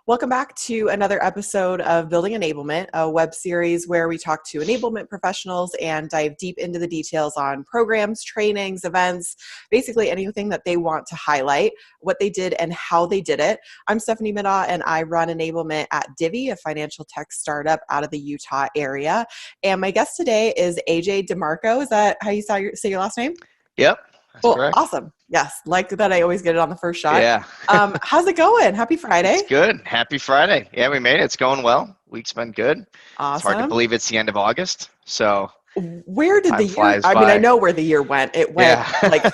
Welcome back to another episode of Building Enablement, a web series where we talk to enablement professionals and dive deep into the details on programs, trainings, events, basically anything that they want to highlight, what they did and how they did it. I'm Stephanie Middaugh and I run enablement at Divvy, a financial tech startup out of the Utah area. And my guest today is AJ DeMarco. Is that how you say your last name? Yep. That's Cool. correct. Awesome. Yes. Like that. I always get it on the first shot. Yeah. How's it going? Happy Friday. It's good. Happy Friday. Yeah, we made it. It's going well. Week's been good. Awesome. It's hard to believe it's the end of August. So where did the year, I mean, I know where the year went. It went like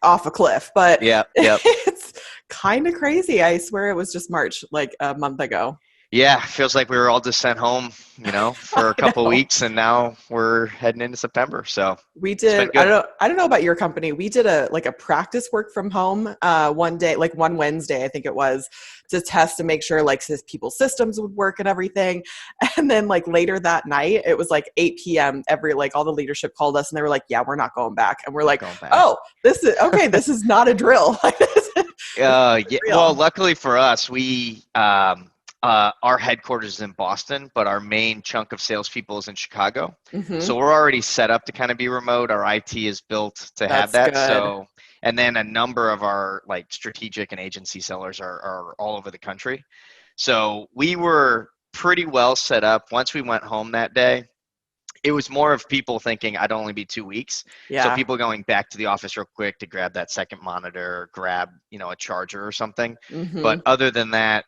off a cliff, but it's kind of crazy. I swear it was just March, like a month ago. Yeah, it feels like we were all just sent home, for a couple of weeks, and now we're heading into September. So we did. I don't know about your company. We did a practice work from home one day, like one Wednesday, I think it was, to test to make sure people's systems would work and everything. And then later that night, it was 8 p.m. All the leadership called us and they were like, "Yeah, we're not going back." And we're like, "Oh, this is okay. This is not a drill." Yeah. Well, luckily for us, we. Our headquarters is in Boston, but our main chunk of salespeople is in Chicago. Mm-hmm. So we're already set up to kind of be remote. Our IT is built to have that. Good. So, and then a number of our strategic and agency sellers are all over the country. So we were pretty well set up. Once we went home that day, it was more of people thinking I'd only be 2 weeks. Yeah. So people going back to the office real quick to grab that second monitor, grab, a charger or something. Mm-hmm. But other than that,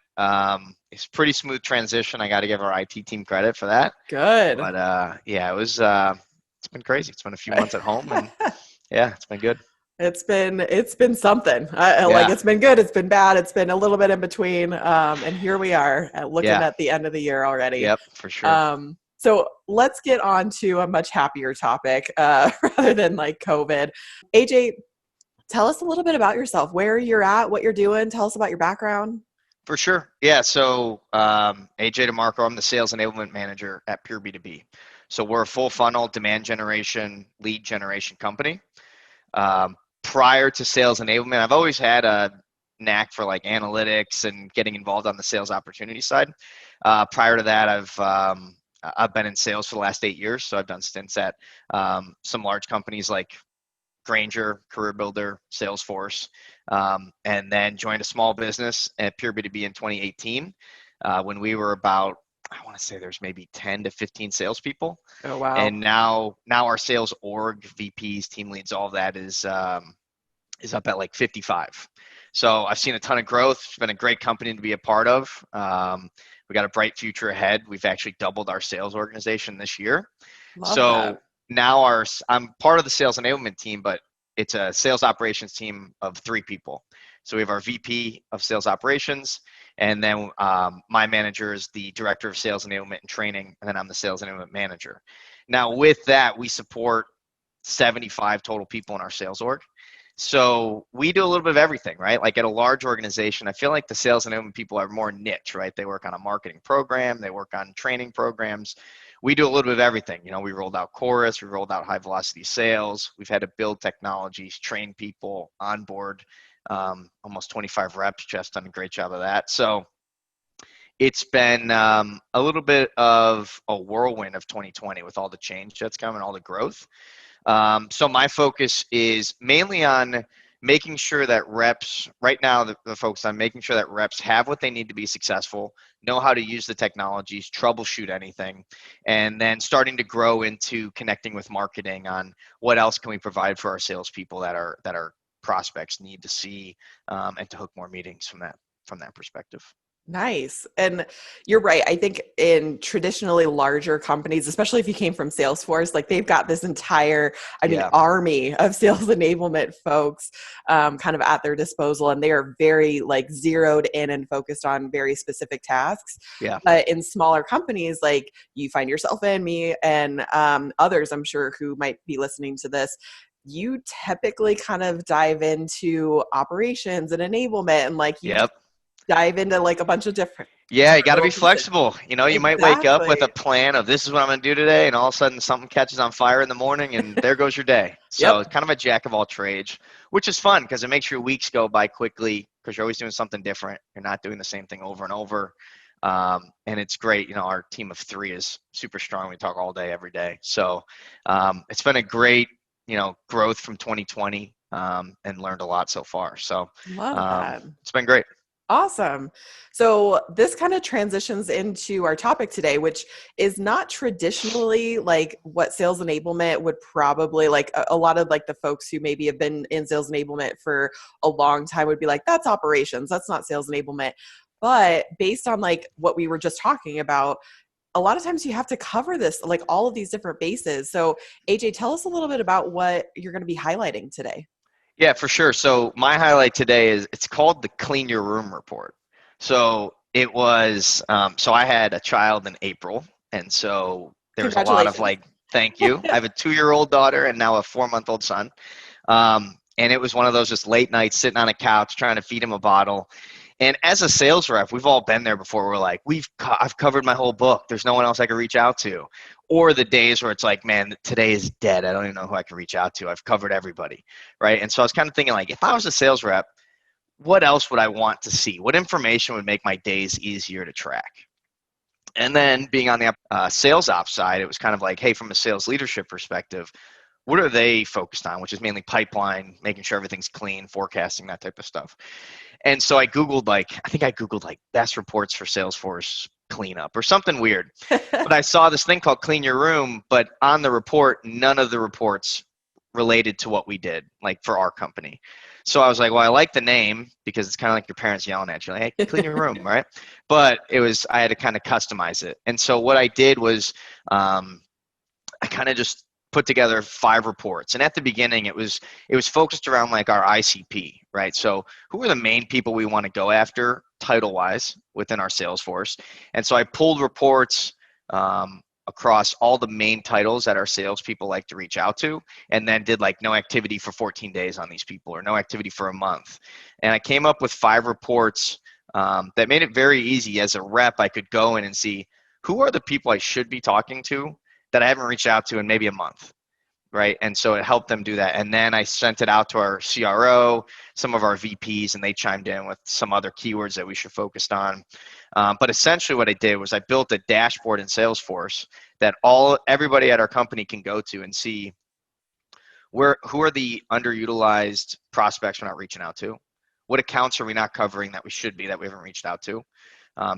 it's pretty smooth transition. I got to give our IT team credit for that. Good. But it was, it's been crazy. It's been a few months at home and yeah, it's been good. It's been something. It's been good. It's been bad. It's been a little bit in between. And here we are looking at the end of the year already. Yep, for sure. So let's get on to a much happier topic rather than COVID. AJ, tell us a little bit about yourself, where you're at, what you're doing. Tell us about your background. For sure. Yeah. So AJ DeMarco, I'm the sales enablement manager at Pure B2B. So we're a full funnel demand generation, lead generation company. Prior to sales enablement, I've always had a knack for analytics and getting involved on the sales opportunity side. Prior to that, I've been in sales for the last 8 years. So I've done stints at some large companies like Grainger, Career Builder, Salesforce, and then joined a small business at Pure B2B in 2018 when we were about, I want to say there's maybe 10 to 15 salespeople. Oh, wow. And now our sales org, VPs, team leads, all of that is up at 55. So I've seen a ton of growth. It's been a great company to be a part of. We got a bright future ahead. We've actually doubled our sales organization this year. Love that. Now I'm part of the sales enablement team, but it's a sales operations team of 3 people. So we have our VP of sales operations, and then my manager is the director of sales enablement and training, and then I'm the sales enablement manager. Now with that, we support 75 total people in our sales org. So we do a little bit of everything, right? At a large organization, I feel like the sales enablement people are more niche, right? They work on a marketing program, they work on training programs. We do a little bit of everything. We rolled out Chorus, we rolled out high velocity sales. We've had to build technologies, train people, onboard almost 25 reps. Jeff's done a great job of that. So it's been a little bit of a whirlwind of 2020 with all the change that's coming, all the growth. So my focus is mainly on making sure that reps, right now the focus on making sure that reps have what they need to be successful, know how to use the technologies, troubleshoot anything, and then starting to grow into connecting with marketing on what else can we provide for our salespeople that our prospects need to see, and to hook more meetings from that perspective. Nice. And you're right. I think in traditionally larger companies, especially if you came from Salesforce, they've got this entire, army of sales enablement folks kind of at their disposal. And they are very zeroed in and focused on very specific tasks. Yeah. But in smaller companies, you find yourself in, me and others, I'm sure, who might be listening to this, you typically kind of dive into operations and enablement and Yep. dive into a bunch of different. Yeah, you got to be flexible. You might wake up with a plan of this is what I'm going to do today, and all of a sudden something catches on fire in the morning, and there goes your day. So It's kind of a jack of all trades, which is fun because it makes your weeks go by quickly. because you're always doing something different. You're not doing the same thing over and over. And it's great. Our team of 3 is super strong. We talk all day, every day. So it's been a great, growth from 2020 and learned a lot so far. So Love that. it's been great. Awesome. So this kind of transitions into our topic today, which is not traditionally like what sales enablement would probably like a lot of like the folks who maybe have been in sales enablement for a long time would be like, that's operations. That's not sales enablement. But based on like what we were just talking about, a lot of times you have to cover this, like all of these different bases. So AJ, tell us a little bit about what you're going to be highlighting today. Yeah, for sure. So my highlight today is it's called the Clean Your Room Report. So it was, so I had a child in April, and so there was a lot of like, thank you. I have a 2-year-old daughter and now a 4-month-old son. And it was one of those just late nights sitting on a couch trying to feed him a bottle. And as a sales rep, we've all been there before. We're like, I've covered my whole book. There's no one else I can reach out to. Or the days where it's like, man, today is dead. I don't even know who I can reach out to. I've covered everybody, right? And so I was kind of thinking like, if I was a sales rep, what else would I want to see? What information would make my days easier to track? And then being on the sales ops side, it was kind of like, hey, from a sales leadership perspective, what are they focused on, which is mainly pipeline, making sure everything's clean, forecasting, that type of stuff. And so I Googled best reports for Salesforce cleanup or something weird. But I saw this thing called Clean Your Room, but on the report, none of the reports related to what we did, like for our company. So I was like, well, I like the name because it's kind of like your parents yelling at you, like, hey, clean your room, right? But I had to kind of customize it. And so what I did was I kind of just put together 5 reports. And at the beginning, it was focused around like our ICP, right? So who are the main people we want to go after title-wise within our Salesforce? And so I pulled reports across all the main titles that our salespeople like to reach out to, and then did like no activity for 14 days on these people or no activity for a month. And I came up with 5 reports that made it very easy. As a rep, I could go in and see who are the people I should be talking to that I haven't reached out to in maybe a month, right? And so it helped them do that. And then I sent it out to our CRO, some of our VPs, and they chimed in with some other keywords that we should focus on. But essentially what I did was I built a dashboard in Salesforce that everybody at our company can go to and see who are the underutilized prospects we're not reaching out to, what accounts are we not covering that we should be, that we haven't reached out to,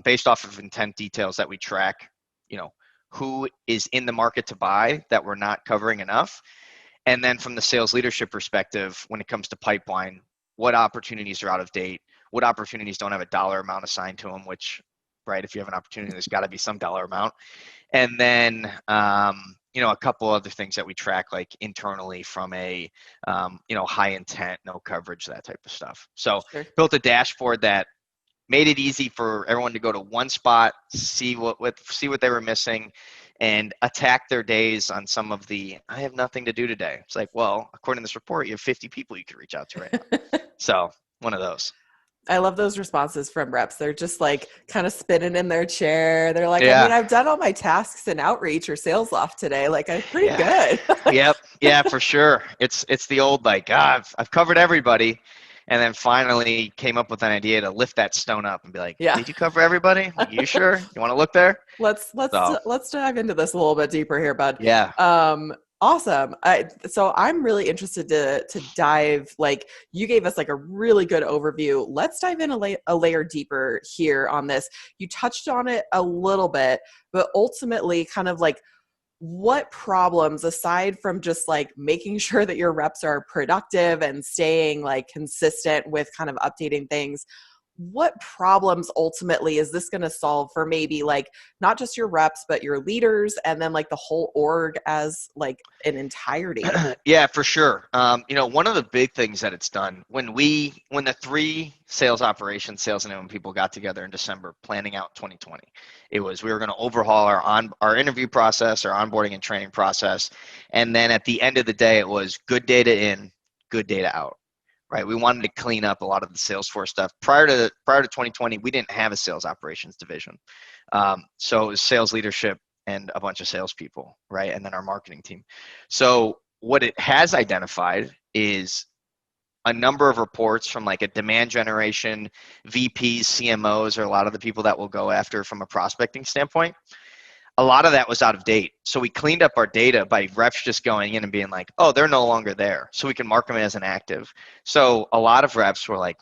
based off of intent details that we track, who is in the market to buy that we're not covering enough. And then from the sales leadership perspective, when it comes to pipeline, what opportunities are out of date, what opportunities don't have a dollar amount assigned to them, which, right, if you have an opportunity, there's got to be some dollar amount. And then, a couple other things that we track like internally from a, high intent, no coverage, that type of stuff. So built a dashboard that made it easy for everyone to go to one spot, see what they were missing, and attack their days on some of the, I have nothing to do today. It's like, well, according to this report, you have 50 people you can reach out to right now. So one of those. I love those responses from reps. They're just like kind of spinning in their chair. They're like, yeah. I mean, I've done all my tasks in outreach or sales off today. Like, I'm pretty good. Yep. Yeah, for sure. It's the old, like, I've covered everybody. And then finally came up with an idea to lift that stone up and be like, did you cover everybody? Like, you sure? You want to look there? Let's dive into this a little bit deeper here, bud. Yeah. Awesome. So I'm really interested to dive, like you gave us like a really good overview. Let's dive in a layer deeper here on this. You touched on it a little bit, but ultimately kind of like what problems, aside from just like making sure that your reps are productive and staying like consistent with kind of updating things, what problems ultimately is this going to solve for maybe like not just your reps, but your leaders and then like the whole org as like an entirety? Yeah, for sure. One of the big things that it's done when the 3 sales operations, sales enablement people got together in December planning out 2020, we were going to overhaul our interview process, our onboarding and training process. And then at the end of the day, it was good data in, good data out. Right, we wanted to clean up a lot of the Salesforce stuff. Prior to 2020, we didn't have a sales operations division, so it was sales leadership and a bunch of salespeople, right, and then our marketing team. So what it has identified is a number of reports from like a demand generation, VPs, CMOs, or a lot of the people that we'll go after from a prospecting standpoint. A lot of that was out of date. So we cleaned up our data by reps just going in and being like, oh, they're no longer there. So we can mark them as an active. So a lot of reps were like,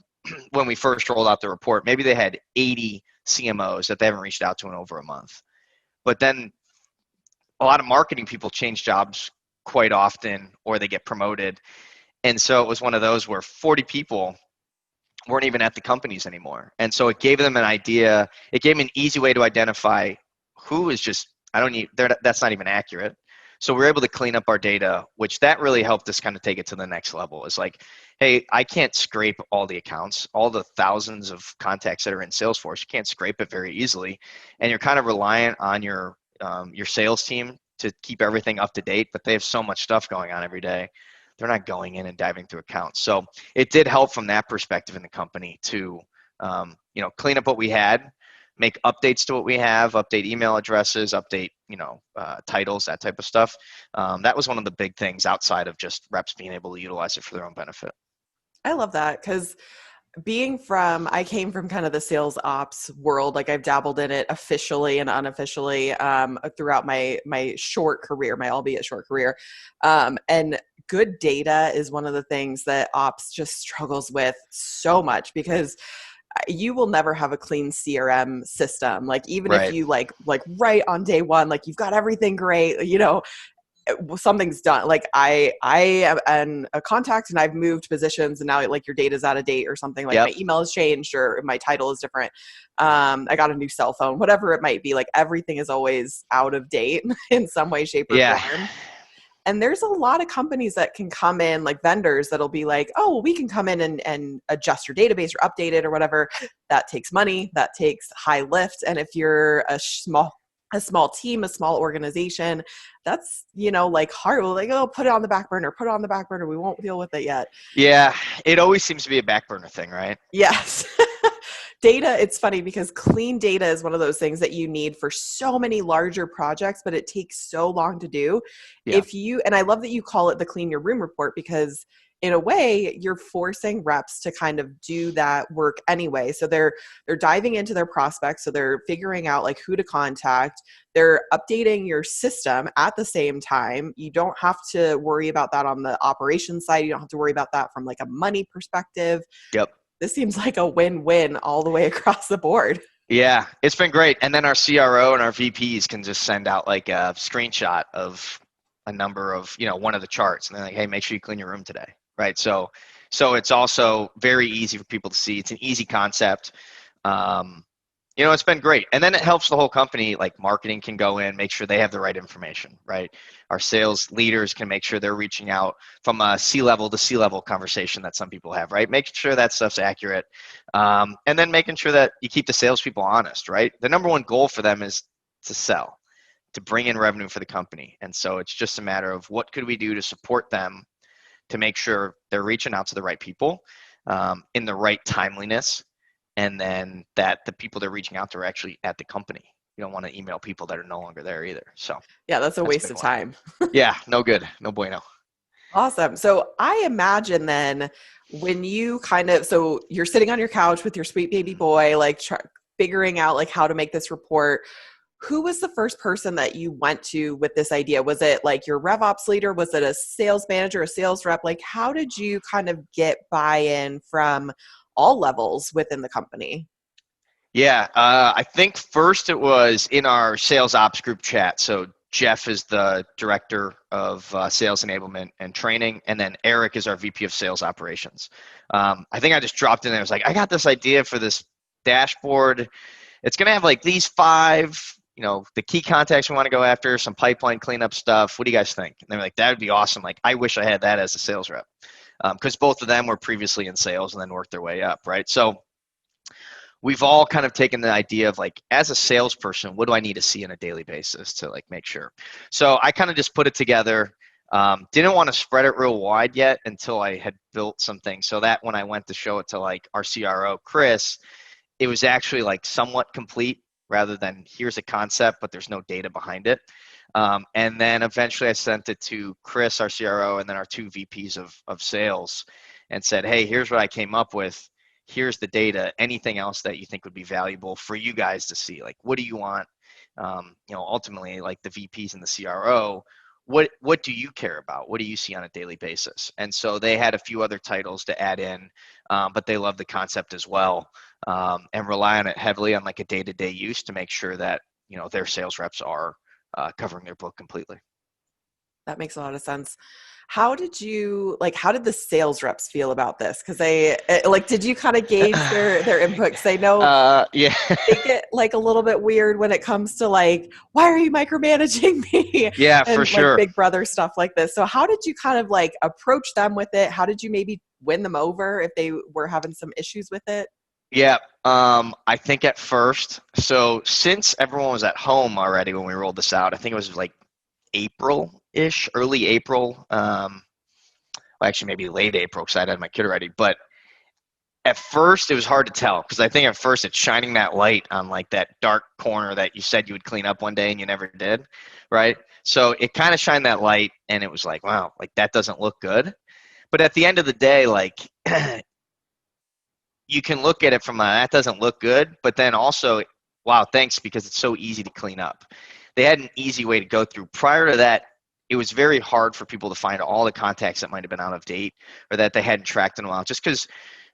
when we first rolled out the report, maybe they had 80 CMOs that they haven't reached out to in over a month. But then a lot of marketing people change jobs quite often, or they get promoted. And so it was one of those where 40 people weren't even at the companies anymore. And so it gave them an idea. It gave them an easy way to identify who is just, that's not even accurate. So we were able to clean up our data, which that really helped us kind of take it to the next level. It's like, hey, I can't scrape all the accounts, all the thousands of contacts that are in Salesforce. You can't scrape it very easily. And you're kind of reliant on your sales team to keep everything up to date, but they have so much stuff going on every day. They're not going in and diving through accounts. So it did help from that perspective in the company to, clean up what we had, make updates to what we have, update email addresses, update, titles, that type of stuff. That was one of the big things outside of just reps being able to utilize it for their own benefit. I love that, because I came from kind of the sales ops world. Like I've dabbled in it officially and unofficially throughout my short career, my albeit short career. And good data is one of the things that ops just struggles with so much, because you will never have a clean CRM system. Like even Right. if you like right on day one, like you've got everything great, something's done. Like I am a contact and I've moved positions, and now like your data's out of date or something, like Yep. my email has changed or my title is different. I got a new cell phone, whatever it might be. Like everything is always out of date in some way, shape, or form. And there's a lot of companies that can come in, like vendors that'll be like, oh, well, we can come in and adjust your database or update it or whatever. That takes money, that takes high lift. And if you're a small team, a small organization, that's, like hard. Like, oh, put it on the back burner, we won't deal with it yet. Yeah, it always seems to be a back burner thing, right? Yes. Data, it's funny because clean data is one of those things that you need for so many larger projects, but it takes so long to do. Yeah. And I love that you call it the clean your room report, because in a way you're forcing reps to kind of do that work anyway. So they're diving into their prospects. So they're figuring out like who to contact. They're updating your system at the same time. You don't have to worry about that on the operations side. You don't have to worry about that from like a money perspective. Yep. This seems like a win-win all the way across the board. Yeah, it's been great. And then our CRO and our VPs can just send out like a screenshot of a number of, one of the charts. And they're like, hey, make sure you clean your room today. Right. So it's also very easy for people to see. It's an easy concept. It's been great. And then it helps the whole company, like marketing can go in, make sure they have the right information, right? Our sales leaders can make sure they're reaching out from a C-level to C-level conversation that some people have, right? Making sure that stuff's accurate. And then making sure that you keep the salespeople honest, right? The number one goal for them is to sell, to bring in revenue for the company. And so it's just a matter of what could we do to support them to make sure they're reaching out to the right people in the right timeliness. And then that the people they're reaching out to are actually at the company. You don't want to email people that are no longer there either. So yeah, that's a waste of time. Yeah, no good. No bueno. Awesome. So I imagine then when you so you're sitting on your couch with your sweet baby boy, like figuring out like how to make this report. Who was the first person that you went to with this idea? Was it like your RevOps leader? Was it a sales manager, a sales rep? Like how did you kind of get buy-in from all levels within the company? Yeah, I think first it was in our sales ops group chat. So Jeff is the director of sales enablement and training, and then Eric is our VP of sales operations. I think I just dropped in there. I was like, I got this idea for this dashboard. It's going to have like these 5, the key contacts we want to go after, some pipeline cleanup stuff. What do you guys think? And they were like, that would be awesome. Like, I wish I had that as a sales rep. Because both of them were previously in sales and then worked their way up, right? So we've all kind of taken the idea of like, as a salesperson, what do I need to see on a daily basis to like make sure? So I kind of just put it together. Didn't want to spread it real wide yet until I had built something, so that when I went to show it to like our CRO, Chris, it was actually like somewhat complete rather than here's a concept, but there's no data behind it. And then eventually I sent it to Chris, our CRO, and then our 2 VPs of sales. and said, hey, here's what I came up with. Here's the data. Anything else that you think would be valuable for you guys to see? Like, what do you want? Ultimately, like the VPs and the CRO, what do you care about? What do you see on a daily basis? And so they had a few other titles to add in, but they love the concept as well, and rely on it heavily on like a day-to-day use to make sure that their sales reps are covering their book completely. That makes a lot of sense. How did the sales reps feel about this? Because did you kind of gauge their input? Because I know Yeah. they get like a little bit weird when it comes to like, why are you micromanaging me? Yeah, for And like sure. big brother stuff like this. So how did you kind of like approach them with it? How did you maybe win them over if they were having some issues with it? Yeah. I think at first, so since everyone was at home already when we rolled this out, I think it was like April-ish, early April. Well, actually maybe late April because I had my kid already. But at first it was hard to tell because I think at first it's shining that light on like that dark corner that you said you would clean up one day and you never did, right? So it kind of shined that light and it was like, wow, like that doesn't look good. But at the end of the day, like you can look at it from that doesn't look good, but then also, wow, thanks, because it's so easy to clean up. They had an easy way to go through. Prior to that, it was very hard for people to find all the contacts that might have been out of date or that they hadn't tracked in a while, just because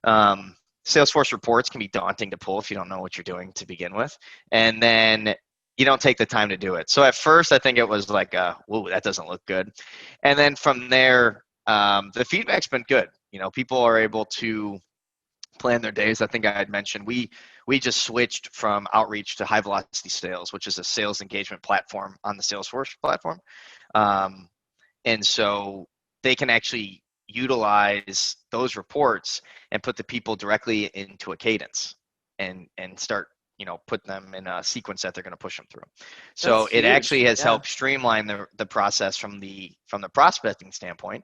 Salesforce reports can be daunting to pull if you don't know what you're doing to begin with. And then you don't take the time to do it. So at first, I think it was like, whoa, that doesn't look good. And then from there, the feedback's been good. People are able to plan their days. I think I had mentioned we just switched from outreach to high velocity sales, which is a sales engagement platform on the Salesforce platform. And so they can actually utilize those reports and put the people directly into a cadence and start put them in a sequence that they're going to push them through. So That's it huge. actually has Yeah. helped streamline the process from the prospecting standpoint.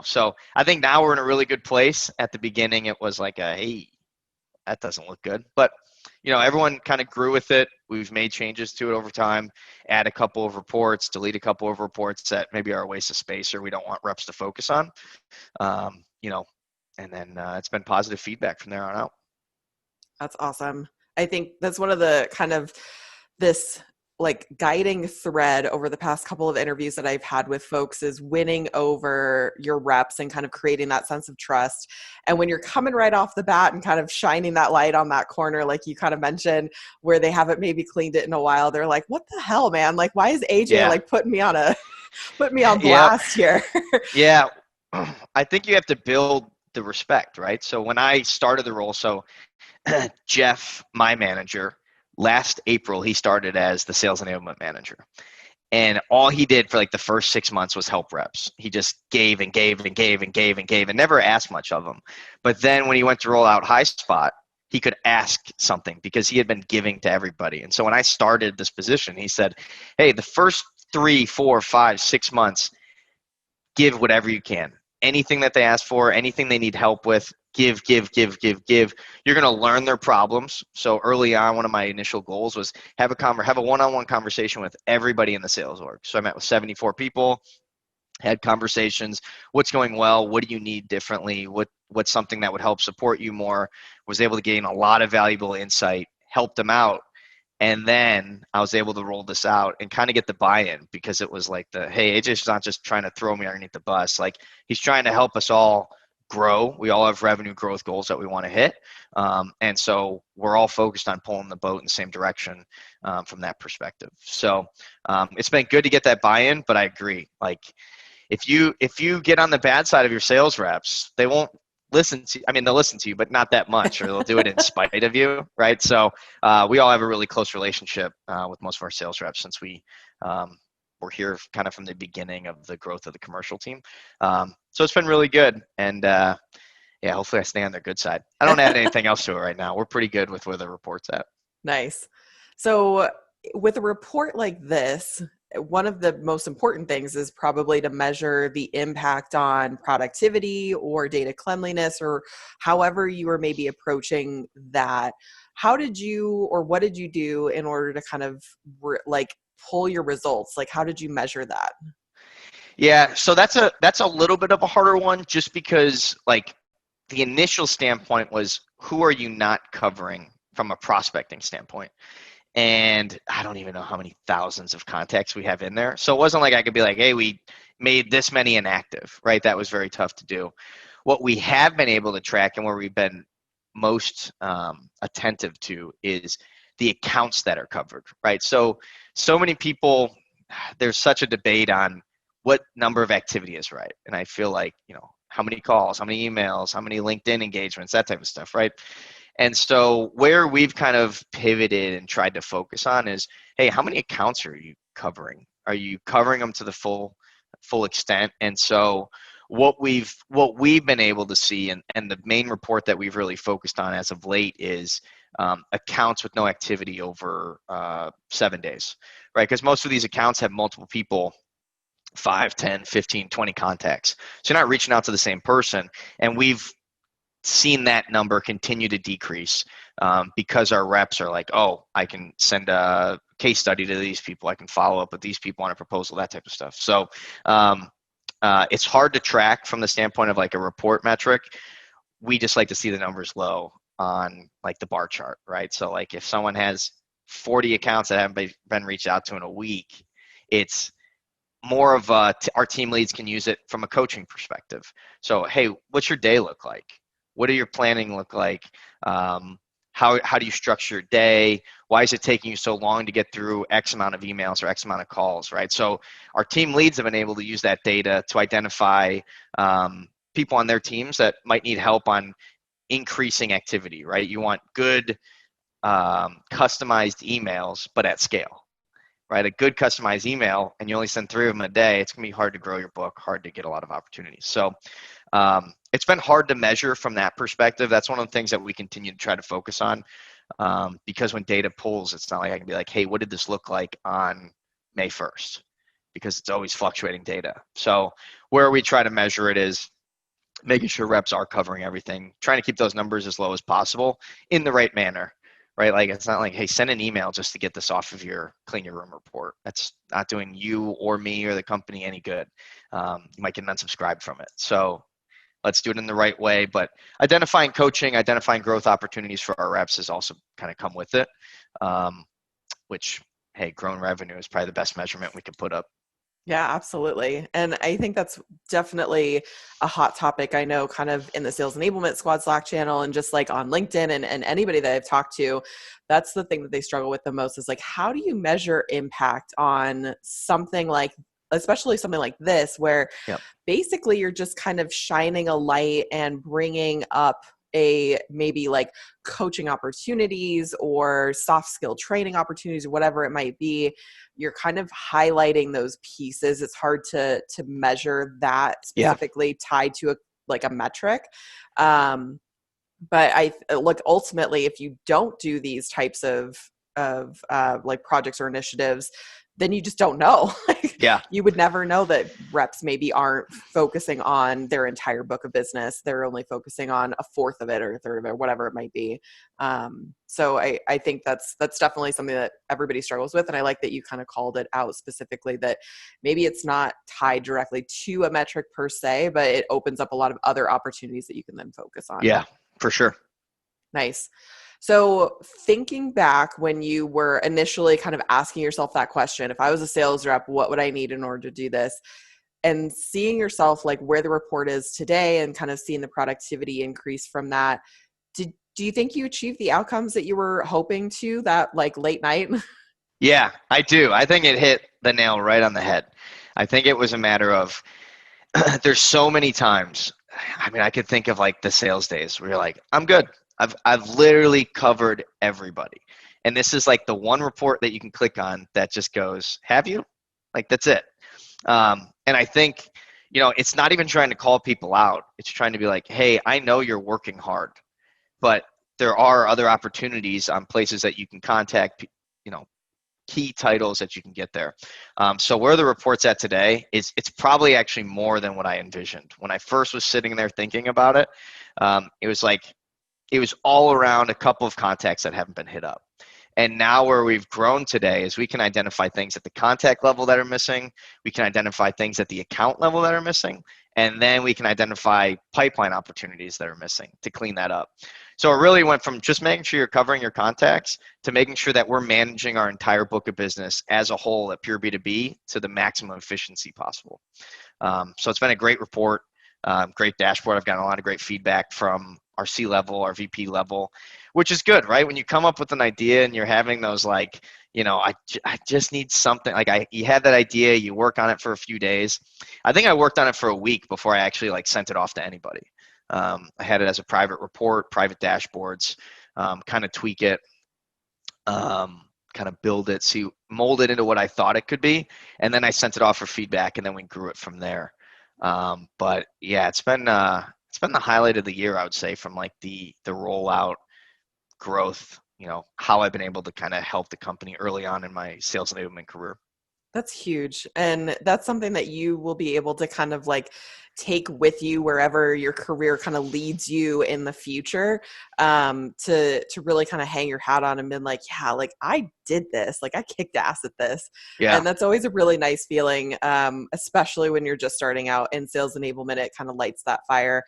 So I think now we're in a really good place. At the beginning, it was like hey, that doesn't look good. But, everyone kind of grew with it. We've made changes to it over time, add a couple of reports, delete a couple of reports that maybe are a waste of space or we don't want reps to focus on. And then it's been positive feedback from there on out. That's awesome. I think that's one of the kind of this like guiding thread over the past couple of interviews that I've had with folks is winning over your reps and kind of creating that sense of trust. And when you're coming right off the bat and kind of shining that light on that corner, like you kind of mentioned, where they haven't maybe cleaned it in a while, they're like, what the hell, man? Like, why is AJ like putting me on Yep. blast here? Yeah. I think you have to build the respect, right? So when I started the role, so Jeff, my manager, last April, he started as the sales enablement manager. And all he did for like the first 6 months was help reps. He just gave and gave and gave and gave and gave and never asked much of them. But then when he went to roll out HighSpot, he could ask something because he had been giving to everybody. And so when I started this position, he said, hey, the first 3, 4, 5, 6 months, give whatever you can. Anything that they ask for, anything they need help with, give. You're going to learn their problems. So early on, one of my initial goals was have a one-on-one conversation with everybody in the sales org. So I met with 74 people, had conversations. What's going well? What do you need differently? What's something that would help support you more? Was able to gain a lot of valuable insight, helped them out. And then I was able to roll this out and kind of get the buy-in because it was like hey, AJ's not just trying to throw me underneath the bus. Like he's trying to help us all grow. We all have revenue growth goals that we want to hit. And so we're all focused on pulling the boat in the same direction from that perspective. So it's been good to get that buy-in, but I agree. Like if you get on the bad side of your sales reps, they won't listen to you. I mean, they'll listen to you, but not that much, or they'll do it in spite of you, right? So we all have a really close relationship with most of our sales reps since we're here kind of from the beginning of the growth of the commercial team. So it's been really good. And hopefully I stay on their good side. I don't add anything else to it right now. We're pretty good with where the report's at. Nice. So with a report like this, one of the most important things is probably to measure the impact on productivity or data cleanliness or however you were maybe approaching that. How did you, or what did you do in order to kind of like pull your results? Like, how did you measure that? Yeah, so that's a little bit of a harder one, just because like the initial standpoint was, who are you not covering from a prospecting standpoint? And I don't even know how many thousands of contacts we have in there. So it wasn't like I could be like, hey, we made this many inactive, right? That was very tough to do. What we have been able to track, and where we've been most attentive to, is the accounts that are covered, right? So many people, there's such a debate on what number of activity is right. And I feel like, how many calls, how many emails, how many LinkedIn engagements, that type of stuff, right? And so where we've kind of pivoted and tried to focus on is, hey, how many accounts are you covering? Are you covering them to the full extent? And so what we've been able to see, and the main report that we've really focused on as of late, is accounts with no activity over 7 days, right? Because most of these accounts have multiple people, 5, 10, 15, 20 contacts. So you're not reaching out to the same person. And we've seen that number continue to decrease because our reps are like, oh, I can send a case study to these people. I can follow up with these people on a proposal, that type of stuff. So it's hard to track from the standpoint of like a report metric. We just like to see the numbers low on like the bar chart, right? So like if someone has 40 accounts that haven't been reached out to in a week, it's more of our team leads can use it from a coaching perspective. So, hey, what's your day look like? What do your planning look like? How do you structure your day? Why is it taking you so long to get through X amount of emails or X amount of calls, right? So our team leads have been able to use that data to identify people on their teams that might need help on increasing activity, right? You want good customized emails, but at scale, right? A good customized email, and you only send 3 of them a day, it's going to be hard to grow your book, hard to get a lot of opportunities. So it's been hard to measure from that perspective. That's one of the things that we continue to try to focus on, because when data pulls, it's not like I can be like, hey, what did this look like on May 1st? Because it's always fluctuating data. So where we try to measure it is making sure reps are covering everything, trying to keep those numbers as low as possible in the right manner, right? Like it's not like, hey, send an email just to get this off of your clean your room report. That's not doing you or me or the company any good. You might get an unsubscribe from it. So let's do it in the right way. But identifying coaching, identifying growth opportunities for our reps has also kind of come with it, which, hey, growing revenue is probably the best measurement we could put up. Yeah, absolutely. And I think that's definitely a hot topic. I know kind of in the Sales Enablement Squad Slack channel and just like on LinkedIn and anybody that I've talked to, that's the thing that they struggle with the most is like, how do you measure impact on something like, especially something like this, where basically you're just kind of shining a light and bringing up a maybe like coaching opportunities or soft skill training opportunities, whatever it might be. You're kind of highlighting those pieces. It's hard to measure that specifically tied to a metric. But I look, ultimately, if you don't do these types of like projects or initiatives, then you just don't know. You would never know that reps maybe aren't focusing on their entire book of business. They're only focusing on a fourth of it or a third of it, or whatever it might be. So I think that's definitely something that everybody struggles with. And I like that you kind of called it out specifically, that maybe it's not tied directly to a metric per se, but it opens up a lot of other opportunities that you can then focus on. Yeah, for sure. Nice. So thinking back when you were initially kind of asking yourself that question, if I was a sales rep, what would I need in order to do this? And seeing yourself like where the report is today and kind of seeing the productivity increase from that, do you think you achieved the outcomes that you were hoping to that like late night? Yeah, I do. I think it hit the nail right on the head. I think it was a matter of there's so many times. I mean, I could think of like the sales days where you're like, I'm good. I've literally covered everybody. And this is like the one report that you can click on that just goes, have you? Like, that's it. And I think, it's not even trying to call people out. It's trying to be like, hey, I know you're working hard, but there are other opportunities on places that you can contact, key titles that you can get there. So where the report's at today is it's probably actually more than what I envisioned. When I first was sitting there thinking about it, it was all around a couple of contacts that haven't been hit up. And now where we've grown today is we can identify things at the contact level that are missing. We can identify things at the account level that are missing. And then we can identify pipeline opportunities that are missing to clean that up. So it really went from just making sure you're covering your contacts to making sure that we're managing our entire book of business as a whole at Pure B2B to the maximum efficiency possible. So it's been a great report, great dashboard. I've gotten a lot of great feedback from our C-level, our VP level, which is good, right? When you come up with an idea and you're having those like, I just need something. Like you had that idea, you work on it for a few days. I think I worked on it for a week before I actually like sent it off to anybody. I had it as a private report, private dashboards, kind of tweak it, kind of build it, mold it into what I thought it could be. And then I sent it off for feedback and then we grew it from there. But yeah, it's been the highlight of the year, I would say, from like the rollout growth, how I've been able to kind of help the company early on in my sales enablement career. That's huge. And that's something that you will be able to kind of like take with you wherever your career kind of leads you in the future, to really kind of hang your hat on and been like, yeah, like I did this, like I kicked ass at this. Yeah. And that's always a really nice feeling, especially when you're just starting out in sales enablement. It kind of lights that fire.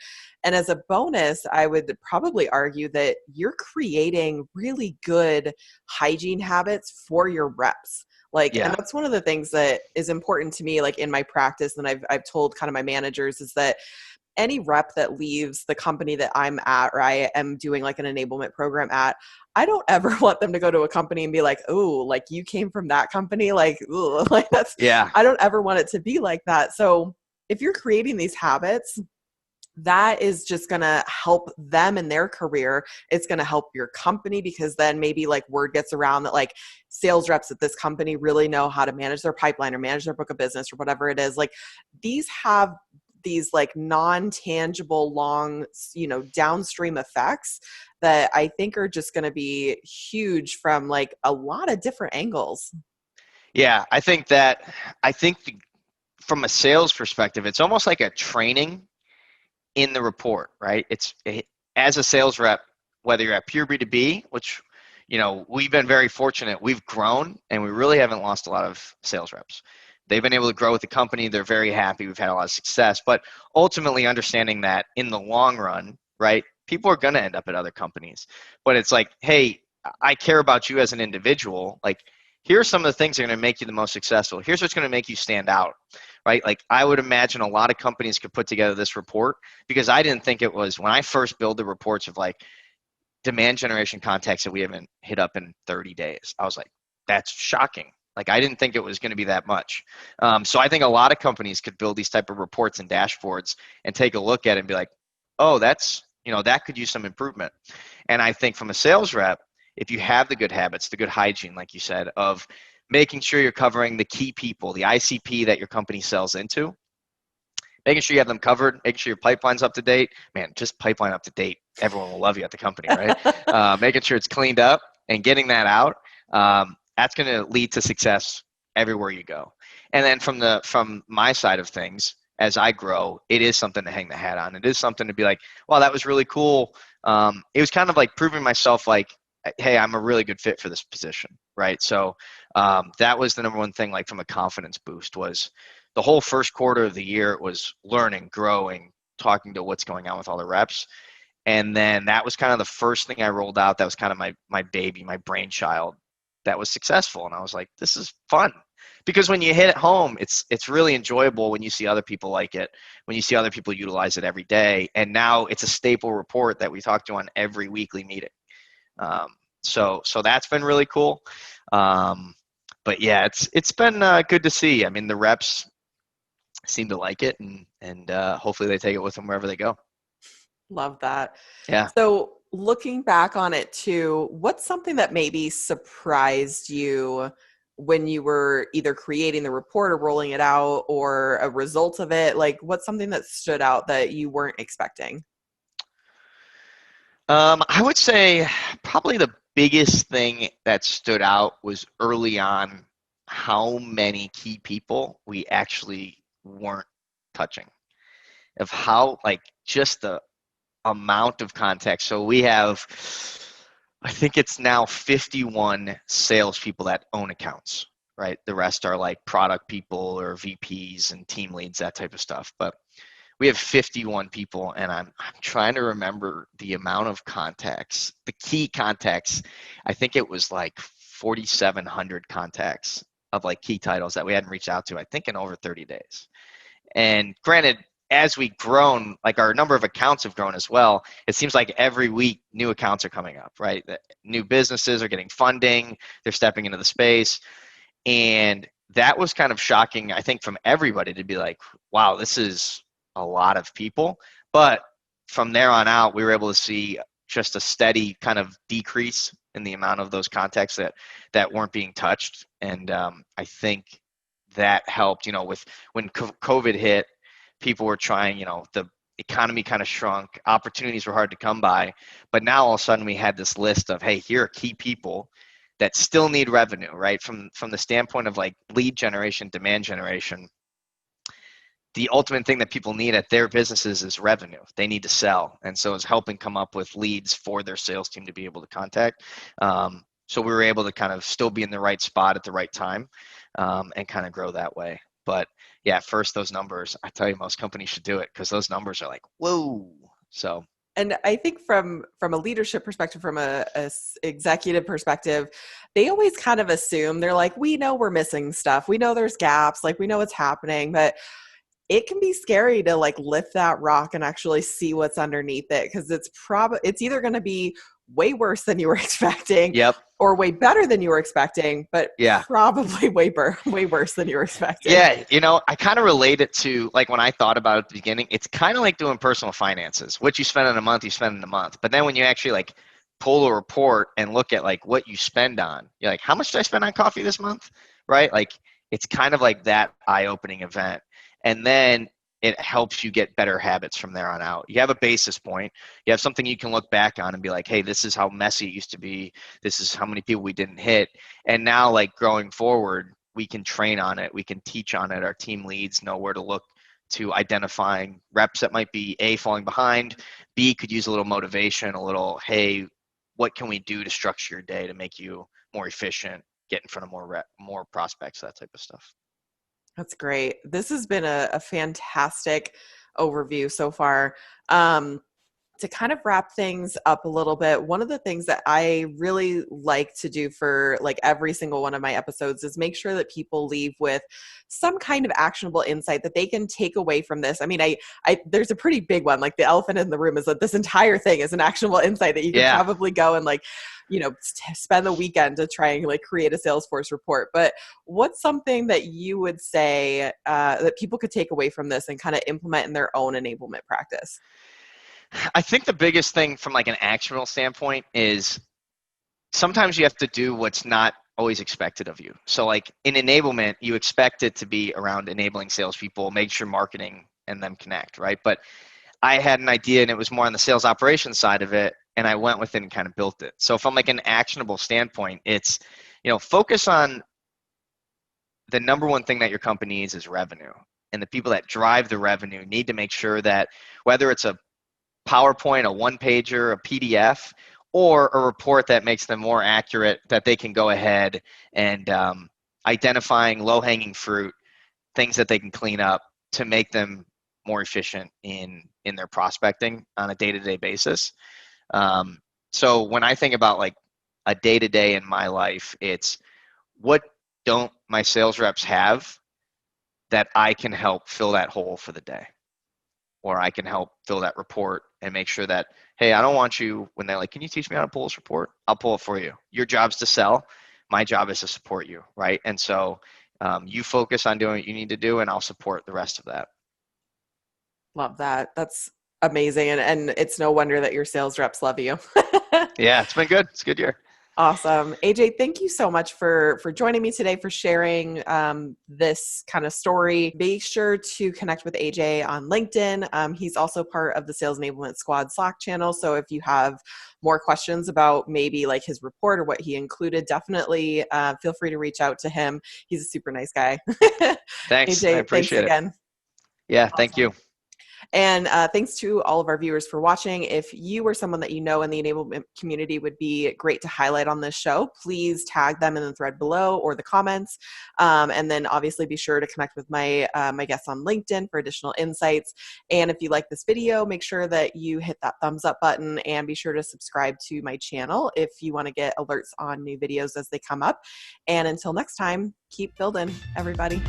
And as a bonus, I would probably argue that you're creating really good hygiene habits for your reps. Like, Yeah. and that's one of the things that is important to me, like in my practice, and I've told kind of my managers, is that any rep that leaves the company that I'm at, or I am doing like an enablement program at, I don't ever want them to go to a company and be like, oh, like you came from that company. Like, ooh, like Yeah. I don't ever want it to be like that. So if you're creating these habits, that is just going to help them in their career. It's going to help your company, because then maybe like word gets around that like sales reps at this company really know how to manage their pipeline or manage their book of business or whatever it is. Like these have these like non-tangible, long, downstream effects that I think are just going to be huge from like a lot of different angles. Yeah. I think from a sales perspective, it's almost like a training in the report, right? As a sales rep, whether you're at Pure B2B, which, we've been very fortunate. We've grown and we really haven't lost a lot of sales reps. They've been able to grow with the company. They're very happy. We've had a lot of success, but ultimately understanding that in the long run, right? People are going to end up at other companies, but it's like, hey, I care about you as an individual. Like, here's some of the things that are going to make you the most successful. Here's what's going to make you stand out, right? Like I would imagine a lot of companies could put together this report, because I didn't think it was, when I first built the reports of like demand generation contacts that we haven't hit up in 30 days. I was like, that's shocking. Like I didn't think it was going to be that much. So I think a lot of companies could build these type of reports and dashboards and take a look at it and be like, oh, that's, that could use some improvement. And I think from a sales rep, if you have the good habits, the good hygiene, like you said, of making sure you're covering the key people, the ICP that your company sells into, making sure you have them covered, making sure your pipeline's up to date. Man, just pipeline up to date. Everyone will love you at the company, right? Making sure it's cleaned up and getting that out. That's going to lead to success everywhere you go. And then from my side of things, as I grow, it is something to hang the hat on. It is something to be like, wow, that was really cool. It was kind of like proving myself like, hey, I'm a really good fit for this position, right? So that was the number one thing, like from a confidence boost, was the whole first quarter of the year was learning, growing, talking to what's going on with all the reps. And then that was kind of the first thing I rolled out. That was kind of my baby, my brainchild that was successful. And I was like, this is fun. Because when you hit it home, it's really enjoyable when you see other people like it, when you see other people utilize it every day. And now it's a staple report that we talk to on every weekly meeting. So that's been really cool. But yeah, it's been good to see. I mean, the reps seem to like it, and hopefully they take it with them wherever they go. Love that. Yeah. So looking back on it too, what's something that maybe surprised you when you were either creating the report or rolling it out, or a result of it? Like what's something that stood out that you weren't expecting? I would say probably the biggest thing that stood out was early on how many key people we actually weren't touching, of how, like, just the amount of context. So we have I think it's now 51 salespeople that own accounts, right? The rest are like product people or VPs and team leads, that type of stuff. But we have 51 people, and I'm trying to remember the amount of contacts, the key contacts. I think it was like 4,700 contacts of like key titles that we hadn't reached out to, I think in over 30 days. And granted, as we've grown, like our number of accounts have grown as well. It seems like every week new accounts are coming up, right? New businesses are getting funding, they're stepping into the space. And that was kind of shocking, I think, from everybody to be like, wow, this is a lot of people. But from there on out, we were able to see just a steady kind of decrease in the amount of those contacts that weren't being touched. And I think that helped, with when COVID hit, people were trying, the economy kind of shrunk, opportunities were hard to come by. But now all of a sudden we had this list of, hey, here are key people that still need revenue, right? From the standpoint of like lead generation, demand generation, the ultimate thing that people need at their businesses is revenue. They need to sell. And so it's helping come up with leads for their sales team to be able to contact. So we were able to kind of still be in the right spot at the right time and kind of grow that way. But yeah, first those numbers, I tell you, most companies should do it because those numbers are like, whoa. So. And I think from a leadership perspective, from a executive perspective, they always kind of assume, they're like, we know we're missing stuff. We know there's gaps, like we know what's happening, but it can be scary to like lift that rock and actually see what's underneath it. Cause it's either going to be way worse than you were expecting, Yep, or way better than you were expecting, but yeah, probably way worse than you were expecting. Yeah, I kind of relate it to like when I thought about it at the beginning, it's kind of like doing personal finances. What you spend in a month, you spend in a month. But then when you actually like pull a report and look at like what you spend on, you're like, how much did I spend on coffee this month? Right? Like it's kind of like that eye-opening event. And then it helps you get better habits from there on out. You have a basis point. You have something you can look back on and be like, hey, this is how messy it used to be. This is how many people we didn't hit. And now like growing forward, we can train on it. We can teach on it. Our team leads know where to look to identifying reps that might be A, falling behind, B, could use a little motivation, a little, hey, what can we do to structure your day to make you more efficient, get in front of more prospects, that type of stuff. That's great. This has been a fantastic overview so far. To kind of wrap things up a little bit, one of the things that I really like to do for like every single one of my episodes is make sure that people leave with some kind of actionable insight that they can take away from this. I mean, I there's a pretty big one, like the elephant in the room is that this entire thing is an actionable insight that you can probably go and like, spend the weekend to try and like create a Salesforce report. But what's something that you would say that people could take away from this and kind of implement in their own enablement practice? I think the biggest thing from like an actionable standpoint is sometimes you have to do what's not always expected of you. So like in enablement, you expect it to be around enabling salespeople, make sure marketing and them connect, right? But I had an idea and it was more on the sales operations side of it, and I went with it and kind of built it. So from like an actionable standpoint, it's, focus on the number one thing that your company needs is revenue. And the people that drive the revenue need to make sure that whether it's a PowerPoint, a one-pager, a PDF, or a report that makes them more accurate, that they can go ahead and identifying low-hanging fruit, things that they can clean up to make them more efficient in their prospecting on a day-to-day basis. So when I think about like a day-to-day in my life, it's what don't my sales reps have that I can help fill that hole for the day? Or I can help fill that report and make sure that, hey, I don't want you, when they're like, can you teach me how to pull this report? I'll pull it for you. Your job's to sell. My job is to support you, right? And so you focus on doing what you need to do, and I'll support the rest of that. Love that. That's amazing. And it's no wonder that your sales reps love you. Yeah, it's been good. It's a good year. Awesome. AJ, thank you so much for joining me today, for sharing this kind of story. Be sure to connect with AJ on LinkedIn. He's also part of the Sales Enablement Squad Slack channel. So if you have more questions about maybe like his report or what he included, definitely feel free to reach out to him. He's a super nice guy. Thanks. AJ, I appreciate thanks it. again. Yeah, Awesome. thank you. And thanks to all of our viewers for watching. If you or someone that you know in the enablement community would be great to highlight on this show, please tag them in the thread below or the comments. And then obviously be sure to connect with my guests on LinkedIn for additional insights. And if you like this video, make sure that you hit that thumbs up button and be sure to subscribe to my channel if you want to get alerts on new videos as they come up. And until next time, keep building, everybody.